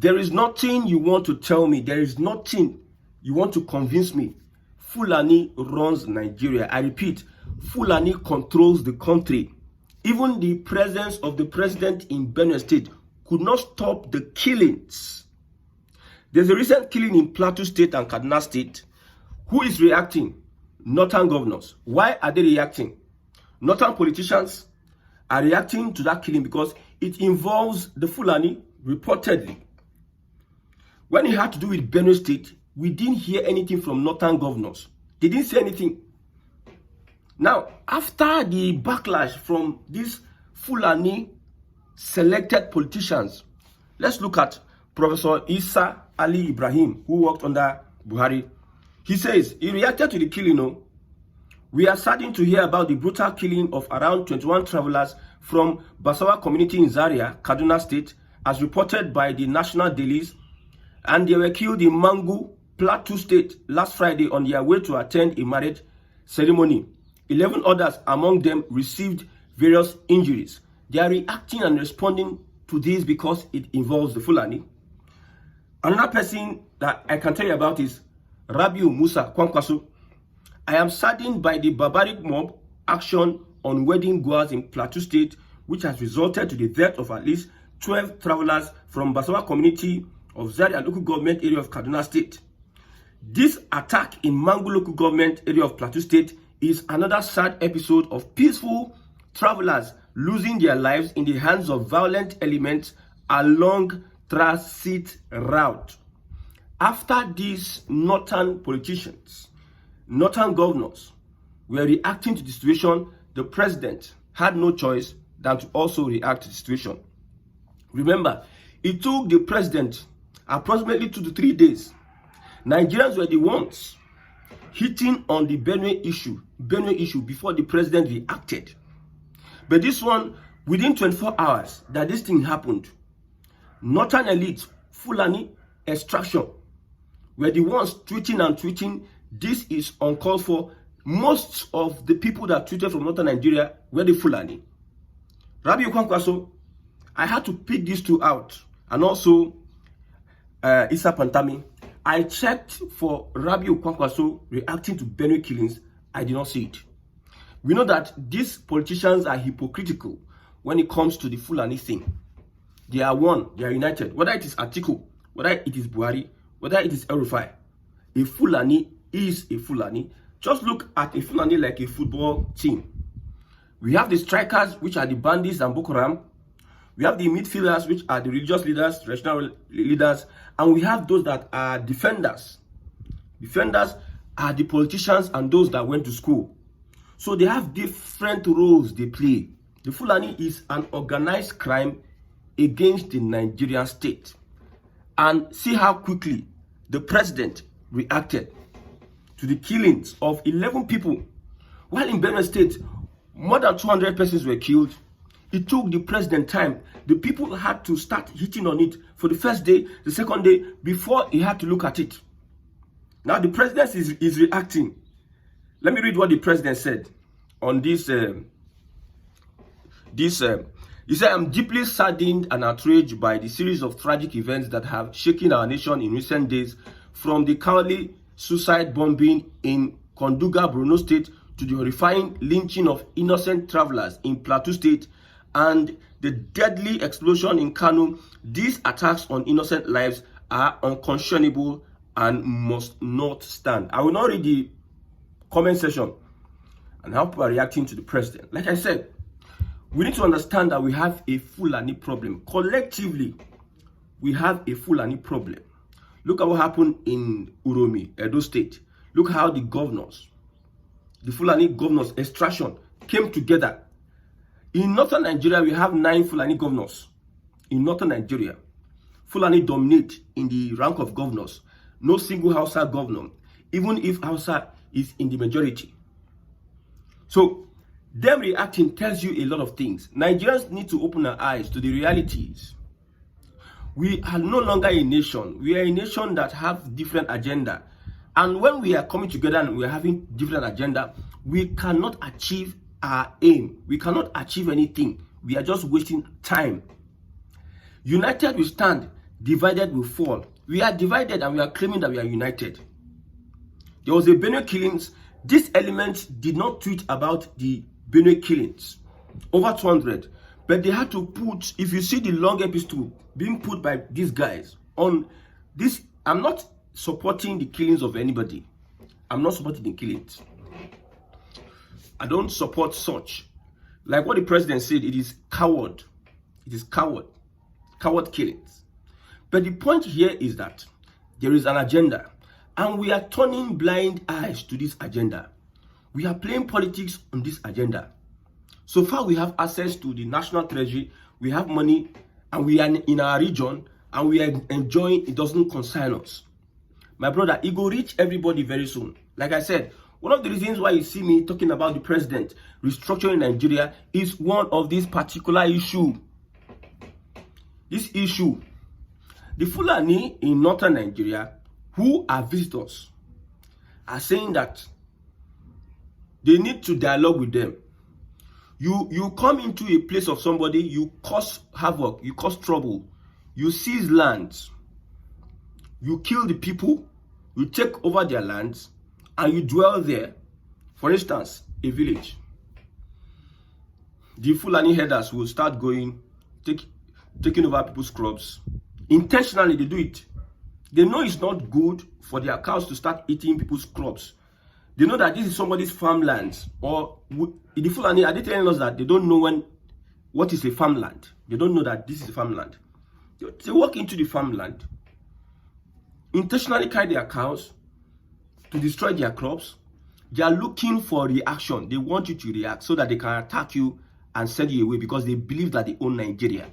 There is nothing you want to tell me. There is nothing you want to convince me. Fulani runs Nigeria. I repeat, Fulani controls the country. Even the presence of the president in Benue State could not stop the killings. There's a recent killing in Plateau State and Kaduna State. Who is reacting? Northern governors. Why are they reacting? Northern politicians are reacting to that killing because it involves the Fulani, reportedly. When it had to do with Benue State, we didn't hear anything from Northern governors. They didn't say anything. Now, after the backlash from these Fulani selected politicians, let's look at Professor Isa Ali Ibrahim, who worked under Buhari. He says, he reacted to the killing. We are starting to hear about the brutal killing of around 21 travelers from Basawa community in Zaria, Kaduna State, as reported by the national dailies, and they were killed in Mangu, Plateau State, last Friday on their way to attend a marriage ceremony. 11 others among them received various injuries. They are reacting and responding to this because it involves the Fulani. Another person that I can tell you about is Rabiu Musa Kwankwaso. I am saddened by the barbaric mob action on wedding goers in Plateau State, which has resulted to the death of at least 12 travelers from Basawa community of Zaria local government area of Kaduna State. This attack in Mangu local government area of Plateau State is another sad episode of peaceful travelers losing their lives in the hands of violent elements along transit route. After these northern politicians, northern governors were reacting to the situation, the president had no choice than to also react to the situation. Remember, it took the president approximately 2 to 3 days. Nigerians were the ones hitting on the Benue issue before the president reacted. But this one, within 24 hours that this thing happened, northern elite, Fulani extraction, were the ones tweeting, this is uncalled for. Most of the people that tweeted from northern Nigeria were the Fulani. Rabiu Kwankwaso, I had to pick these two out, and also Isa Pantami. I checked for Rabiu Kwankwaso reacting to Benue killings. I did not see it. We know that these politicians are hypocritical when it comes to the Fulani thing. They are one, they are united. Whether it is Atiku, whether it is Buhari, whether it is El-Rufai, a Fulani is a Fulani. Just look at a Fulani like a football team. We have the strikers, which are the bandits and Boko Haram. We have the midfielders, which are the religious leaders, traditional leaders, and we have those that are defenders. Defenders are the politicians and those that went to school. So they have different roles they play. The Fulani is an organized crime against the Nigerian state. And see how quickly the president reacted to the killings of 11 people. While in Benue State, more than 200 persons were killed. It took the president time. The people had to start hitting on it for the first day, the second day, before he had to look at it. Now the president is reacting. Let me read what the president said on this. He said, I'm deeply saddened and outraged by the series of tragic events that have shaken our nation in recent days, from the cowardly suicide bombing in Konduga, Borno State, to the horrifying lynching of innocent travelers in Plateau State, and the deadly explosion in Kano. These attacks on innocent lives are unconscionable and must not stand. I will not read the comment section and how people are reacting to the president. Like I said, we need to understand that we have a Fulani problem. Collectively, we have a Fulani problem. Look at what happened in Uromi, Edo State. Look how the governors, the Fulani governors, extraction, came together. In northern Nigeria, we have 9 Fulani governors. In northern Nigeria, Fulani dominate in the rank of governors. No single Hausa governor, even if Hausa is in the majority. So, them reacting tells you a lot of things. Nigerians need to open our eyes to the realities. We are no longer a nation. We are a nation that have different agenda. And when we are coming together and we are having different agenda, we cannot achieve our aim. We cannot achieve anything. We are just wasting time. United we stand, divided will fall. We are divided and we are claiming that we are united. There was a Benue killings. This element did not tweet about the Benue killings, over 200. But they had to put, if you see the long episode being put by these guys on this, I'm not supporting the killings of anybody. I'm not supporting the killings. I don't support such. Like what the president said, it is coward. It is coward. Coward killings. But the point here is that there is an agenda. And we are turning blind eyes to this agenda. We are playing politics on this agenda. So far, we have access to the national treasury, we have money, and we are in our region, and we are enjoying. It doesn't concern us. My brother, it will reach everybody very soon. Like I said, one of the reasons why you see me talking about the president restructuring Nigeria is one of this particular issue. This issue. The Fulani in northern Nigeria who are visitors are saying that they need to dialogue with them. You come into a place of somebody, you cause havoc, you cause trouble, you seize lands, you kill the people, you take over their lands, and you dwell there. For instance, a village. The Fulani herders will start taking over people's crops. Intentionally, they do it. They know it's not good for their cows to start eating people's crops. They know that this is somebody's farmland. Or the Fulani, are they telling us that they don't know what is a farmland? They don't know that this is a farmland. They walk into the farmland, intentionally carry their cows to destroy their crops. They are looking for reaction. They want you to react so that they can attack you and send you away because they believe that they own Nigeria.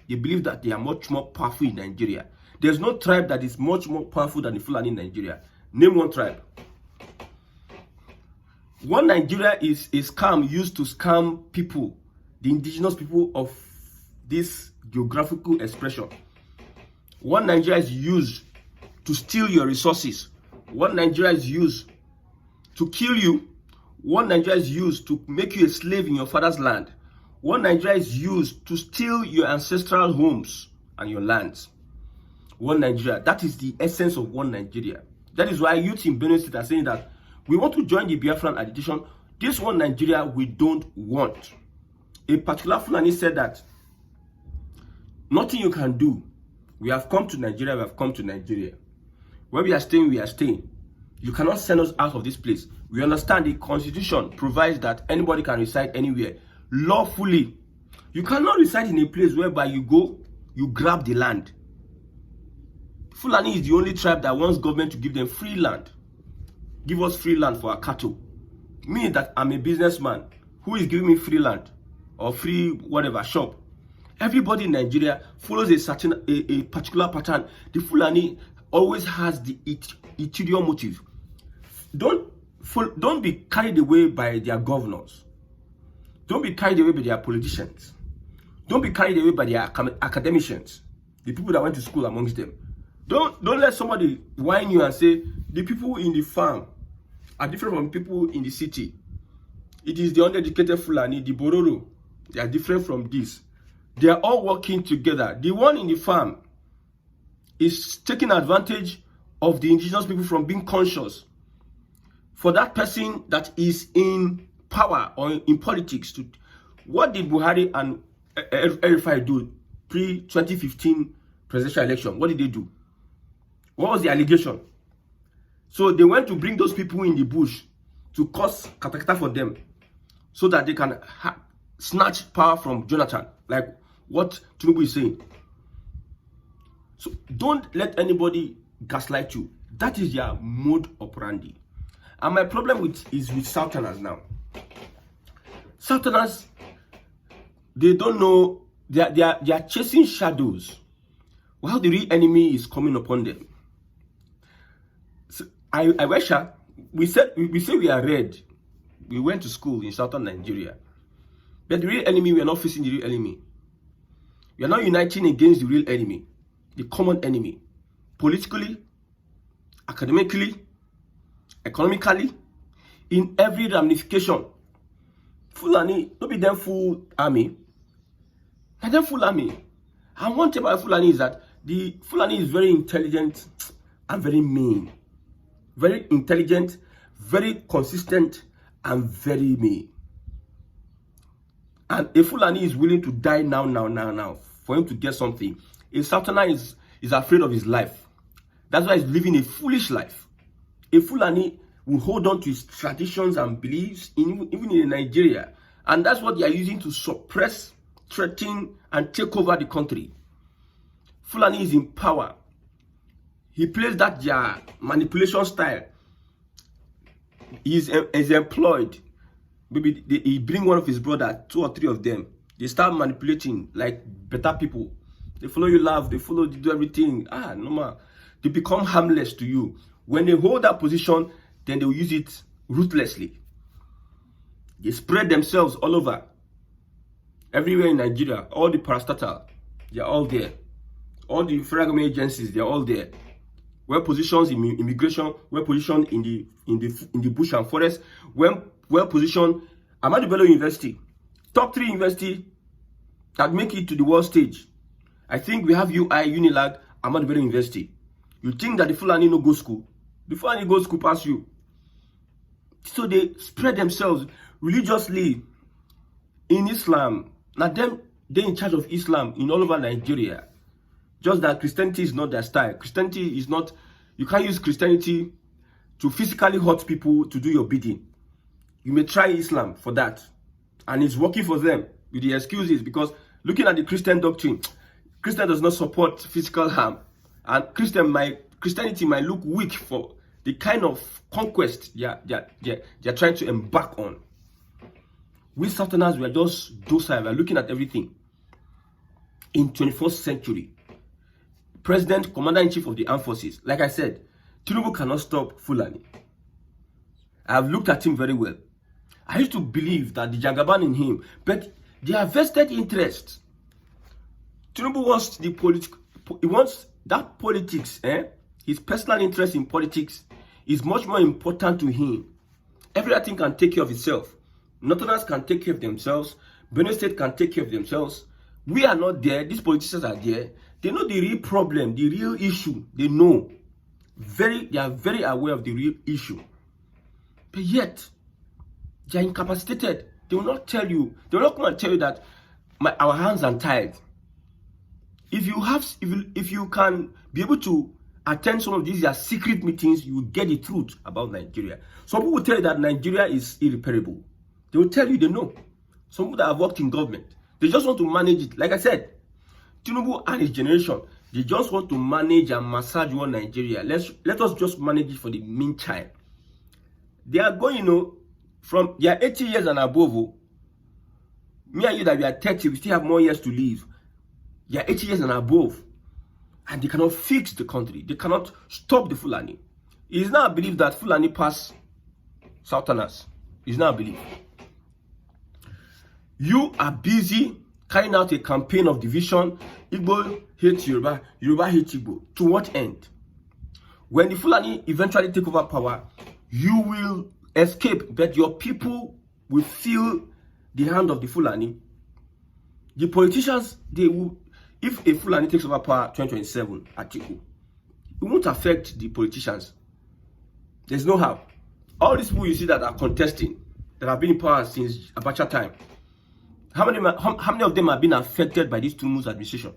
They believe that they are much more powerful in Nigeria. There's no tribe that is much more powerful than the Fulani in Nigeria. Name one tribe. One Nigeria is a scam used to scam people, the indigenous people of this geographical expression. One Nigeria is used to steal your resources. One Nigeria is used to kill you. One Nigeria is used to make you a slave in your father's land. One Nigeria is used to steal your ancestral homes and your lands. One Nigeria. That is the essence of one Nigeria. That is why youth in Benue State are saying that we want to join the Biafran agitation. This one Nigeria we don't want. A particular Fulani said that nothing you can do. We have come to Nigeria, we have come to Nigeria. Where we are staying, we are staying. You cannot send us out of this place. We understand the constitution provides that anybody can reside anywhere lawfully. You cannot reside in a place whereby you go, you grab the land. Fulani is the only tribe that wants government to give them free land. Give us free land for our cattle. Me, that I'm a businessman, who is giving me free land or free whatever shop? Everybody in Nigeria follows a particular pattern. The Fulani always has the ulterior motive. Don't be carried away by their governors. Don't be carried away by their politicians. Don't be carried away by their academicians, the people that went to school amongst them. Don't let somebody whine you and say the people in the farm are different from people in the city. It is the uneducated Fulani, the Bororo. They are different from this. They are all working together. The one in the farm is taking advantage of the indigenous people from being conscious. For that person that is in power or in politics, what did Buhari and El-Rufai do pre-2015 presidential election? What did they do? What was the allegation? So they went to bring those people in the bush to cause katakata for them so that they can snatch power from Jonathan, like what Tinubu is saying. So don't let anybody gaslight you. That is their mode operandi. And my problem is with Southerners now. Southerners, they don't know, they are chasing shadows while the real enemy is coming upon them. So I wish we say we are red. We went to school in southern Nigeria. But the real enemy, we are not facing the real enemy. We are not uniting against the real enemy, the common enemy. Politically, academically, economically, in every ramification. Fulani, don't be them full army. And them full army. And one thing about Fulani is that The Fulani is very intelligent and very mean. Very intelligent, very consistent, and very mean. And a Fulani is willing to die now, for him to get something. A Southerner is afraid of his life. That's why he's living a foolish life. A Fulani will hold on to his traditions and beliefs, even in Nigeria. And that's what they are using to suppress, threaten, and take over the country. Fulani is in power. He plays that their manipulation style. He is employed. Maybe he bring one of his brothers, 2 or 3 of them. They start manipulating like better people. They follow you, laugh. They follow you, do everything. Normal. They become harmless to you. When they hold that position, then they will use it ruthlessly. They spread themselves all over. Everywhere in Nigeria, all the parastatal, they are all there. All the federal government agencies, they are all there. Well positioned in immigration, well positioned in the bush and forest, well positioned. Ahmadu Bello University, top 3 university that make it to the world stage. I think we have Unilag, Ahmadu Bello University. You think that the Fulani no go school? The Fulani go school past you. So they spread themselves religiously in Islam. Now they in charge of Islam in all over Nigeria. Just that Christianity is not their style. Christianity is not, you can't use Christianity to physically hurt people to do your bidding. You may try Islam for that. And it's working for them with the excuses, because looking at the Christian doctrine, Christian does not support physical harm. And Christianity might look weak for the kind of conquest they're trying to embark on. We Southerners, we are just docile. We are looking at everything. In 21st century, President, Commander-in-Chief of the Armed Forces, like I said, Tinubu cannot stop Fulani. I have looked at him very well. I used to believe that the Jagaban in him, but they are vested interests. Tinubu wants he wants that politics, his personal interest in politics is much more important to him. Everything can take care of itself. Northerners can take care of themselves. Benue State can take care of themselves. We are not there. These politicians are there. They know the real problem, the real issue. They know. They are very aware of the real issue. But yet, they are incapacitated. They will not tell you. They will not come and tell you that our hands are tied. If you can be able to attend some of these secret meetings, you will get the truth about Nigeria. Some people will tell you that Nigeria is irreparable. They will tell you they know. Some people that have worked in government, they just want to manage it. Like I said, Tinubu and his generation, they just want to manage and massage one Nigeria. Let us just manage it for the meantime. They are going, from they are 80 years and above. Me and you that we are 30, we still have more years to live. They are 80 years and above. And they cannot fix the country. They cannot stop the Fulani. It is now a belief that Fulani pass Southerners. It is now a belief. You are busy carrying out a campaign of division. Igbo hate Yoruba, Yoruba hate Igbo. To what end? When the Fulani eventually take over power, you will escape, but your people will feel the hand of the Fulani. The politicians, they will, if a Fulani takes over power 2027, Atiku, it won't affect the politicians. There's no how. All these people you see that are contesting, that have been in power since Abacha time, how many of them have been affected by this Tinubu's administration?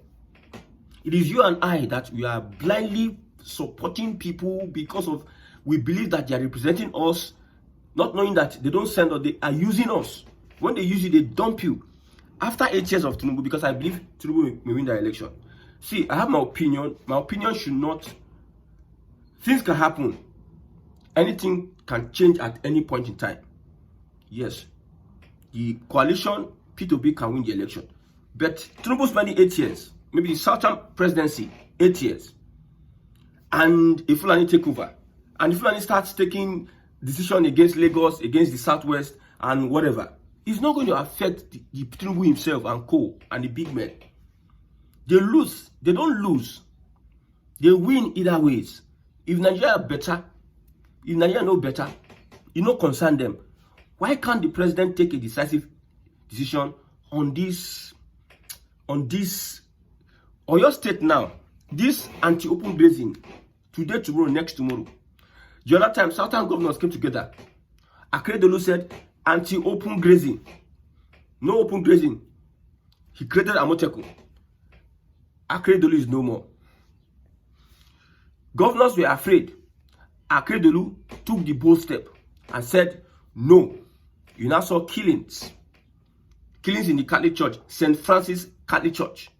It is you and I that we are blindly supporting people because of we believe that they are representing us, not knowing that they don't send or they are using us. When they use you, they dump you. After 8 years of Tinubu, because I believe Tinubu may win the election. See, I have my opinion. My opinion should not. Things can happen. Anything can change at any point in time. Yes, the coalition P2B can win the election, but Tinubu spending 8 years, maybe the Southern presidency 8 years, and if Fulani take over, and if Fulani starts taking decision against Lagos, against the Southwest, and whatever, it's not going to affect the Tinubu himself and co and the big men. They lose. They don't lose. They win either ways. If Nigeria better, if Nigeria no better, it no concern them. Why can't the president take a decisive decision on this, on your state now? This anti-open grazing, today, tomorrow, next tomorrow. The other time, Southern governors came together. Akeredolu said, anti-open grazing. No open grazing. He created Amoteku. Akeredolu is no more. Governors were afraid. Akeredolu took the bold step and said, no. You now saw killings. Killings in the Catholic Church, St. Francis Catholic Church.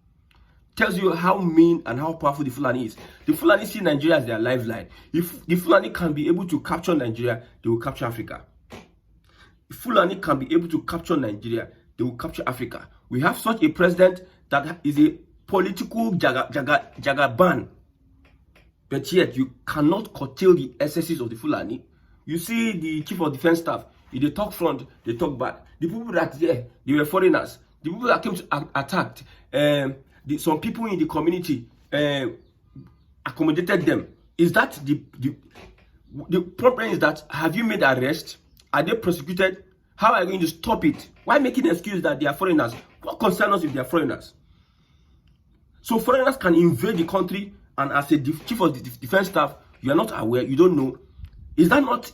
Tells you how mean and how powerful the Fulani is. The Fulani see Nigeria as their lifeline. If the Fulani can be able to capture Nigeria, they will capture Africa. If Fulani can be able to capture Nigeria, they will capture Africa. We have such a president that is a political jagaban. But yet, you cannot curtail the excesses of the Fulani. You see the chief of defense staff, if they talk front, they talk back. The people that there, they were foreigners. The people that came to attack, some people in the community accommodated them. Is that the problem? Is that, have you made arrest? Are they prosecuted? How are you going to stop it? Why making an excuse that they are foreigners? What concerns us if they are foreigners? So foreigners can invade the country, and as a chief of the defense staff, you are not aware, you don't know. Is that not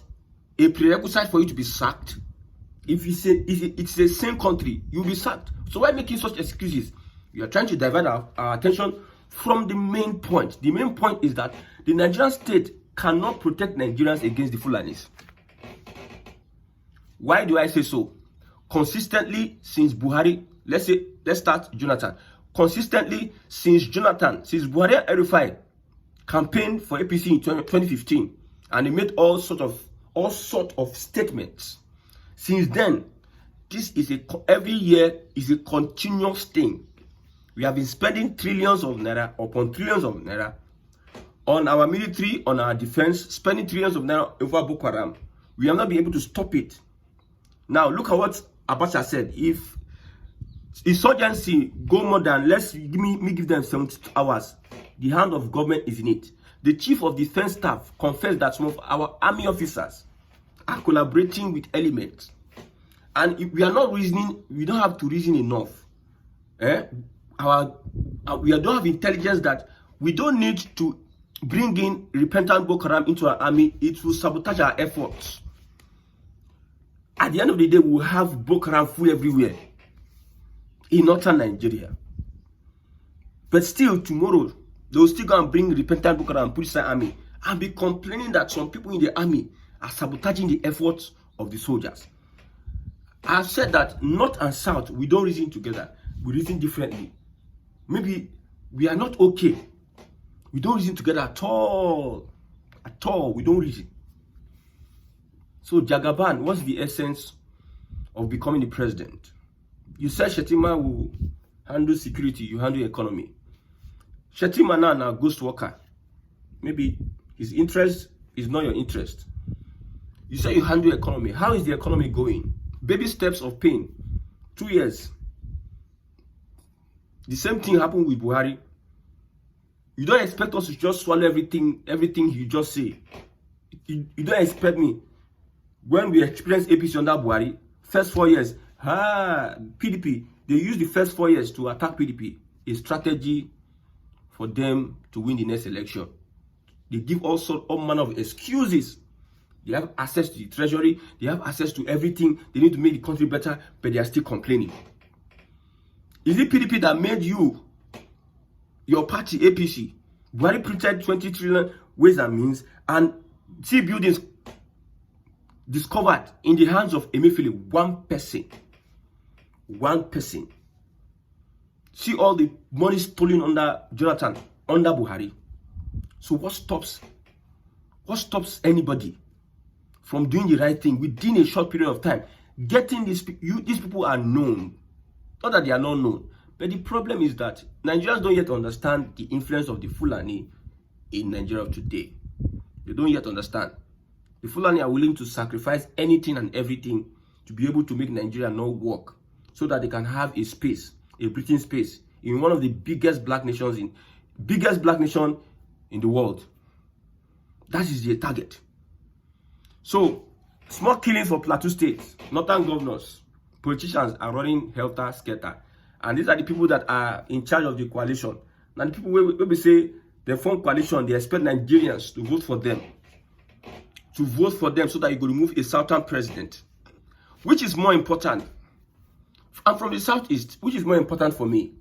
a prerequisite for you to be sacked? If it's the same country, you'll be sacked. So why making such excuses? You are trying to divert our attention from the main point. The main point is that the Nigerian state cannot protect Nigerians against the Fulanis. Why do I say so? Consistently since Buhari, let's start Jonathan. Consistently since Buhari and Erufai campaigned for APC in 2015, and they made all sort of statements. Since then, this is every year is a continuous thing. We have been spending trillions of naira upon trillions of naira on our military, on our defense, spending trillions of naira over Boko Haram. We have not been able to stop it. Now, look at what Abacha said. If insurgency go more than, give them 72 hours, the hand of government is in it. The chief of defense staff confessed that some of our army officers are collaborating with elements. And if we are not reasoning, we don't have to reason enough. We don't have intelligence that we don't need to bring in repentant Boko Haram into our army. It will sabotage our efforts. At the end of the day, we will have Boko Haram full everywhere in northern Nigeria. But still, tomorrow, they will still go and bring repentant Boko Haram and put inside army and be complaining that some people in the army are sabotaging the efforts of the soldiers. I've said that North and South, we don't reason together. We reason differently. Maybe we are not okay. We don't reason together at all. At all, we don't reason. So Jagaban, what's the essence of becoming the president? You said Shetima will handle security, you handle economy. Shetima now a ghost worker. Maybe his interest is not your interest. You say you handle economy. How is the economy going? Baby steps of pain. 2 years. The same thing happened with Buhari. You don't expect us to just swallow everything you just say. You don't expect me. When we experienced APC under Buhari, first 4 years, PDP, they used the first 4 years to attack PDP. A strategy for them to win the next election. They give all manner of excuses. They have access to the treasury. They have access to everything. They need to make the country better, but they are still complaining. Is it PDP that made you, your party, APC? Buhari printed 20 trillion ways and means, and see buildings discovered in the hands of Emefiele, one person. One person. See all the money stolen under Jonathan, under Buhari. So what stops anybody from doing the right thing within a short period of time? Getting these people are known. Not that they are not known. But the problem is that Nigerians don't yet understand the influence of the Fulani in Nigeria today. They don't yet understand. The Fulani are willing to sacrifice anything and everything to be able to make Nigeria not work, so that they can have a space, a breathing space, in one of the biggest black nations in the world. That is their target. So, small killings for Plateau State. Northern governors, politicians are running helter-skelter. And these are the people that are in charge of the coalition. Now, the people will say They form coalition. They expect Nigerians to vote for them. To vote for them so that you could remove a southern president. Which is more important? I'm from the southeast. Which is more important for me?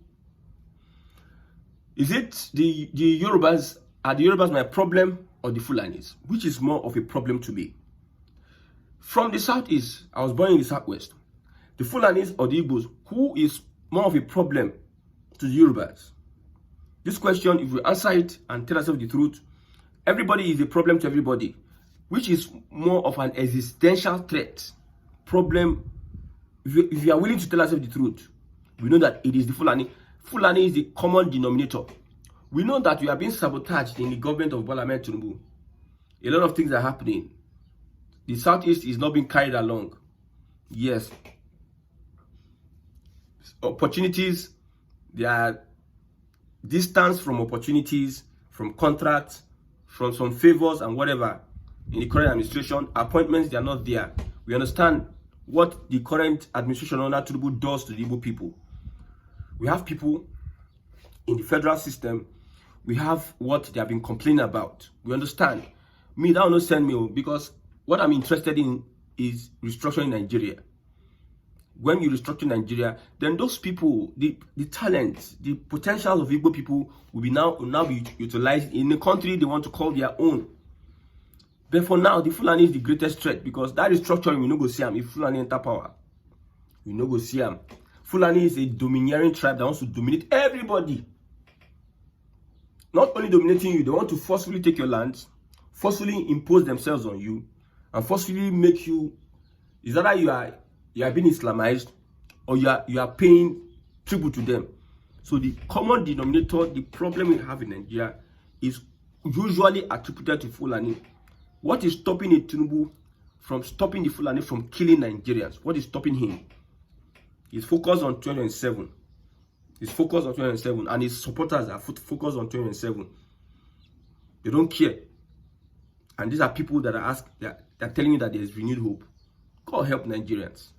Is it the Yorubas? Are the Yorubas my problem or the Fulanis? Which is more of a problem to me? From the southeast, I was born in the southwest. The Fulanis or the Igbos, who is more of a problem to the Yorubas? This question, if we answer it and tell ourselves the truth, everybody is a problem to everybody. Which is more of an existential threat, problem. If you are willing to tell ourselves the truth, we know that it is the Fulani. Fulani is the common denominator. We know that we are being sabotaged in the government of Tinubu. A lot of things are happening. The southeast is not being carried along. Yes. Opportunities, there are distance from opportunities, from contracts, from some favors and whatever in the current administration. Appointments, they are not there. We understand what the current administration under Tinubu does to the Igbo people. We have people in the federal system. We have what they have been complaining about. We understand. Me, that will not send me, because what I'm interested in is restructuring Nigeria. When you restructure Nigeria, then those people, the talents, the potential of Igbo people will now be utilized in the country they want to call their own. But for now, the Fulani is the greatest threat, because that restructuring, we no go see them if Fulani enter power. We no go see them. Fulani is a domineering tribe that wants to dominate everybody. Not only dominating you, they want to forcefully take your lands, forcefully impose themselves on you, and forcefully make you, is that you are being Islamized, or you are paying tribute to them. So the common denominator, the problem we have in Nigeria, is usually attributed to Fulani. What is stopping Tinubu from stopping the Fulani from killing Nigerians? What is stopping him? He's focused on 2027. He's focused on 2027, and his supporters are focused on 2027. They don't care. And these are people that are telling you that there is renewed hope. God help Nigerians.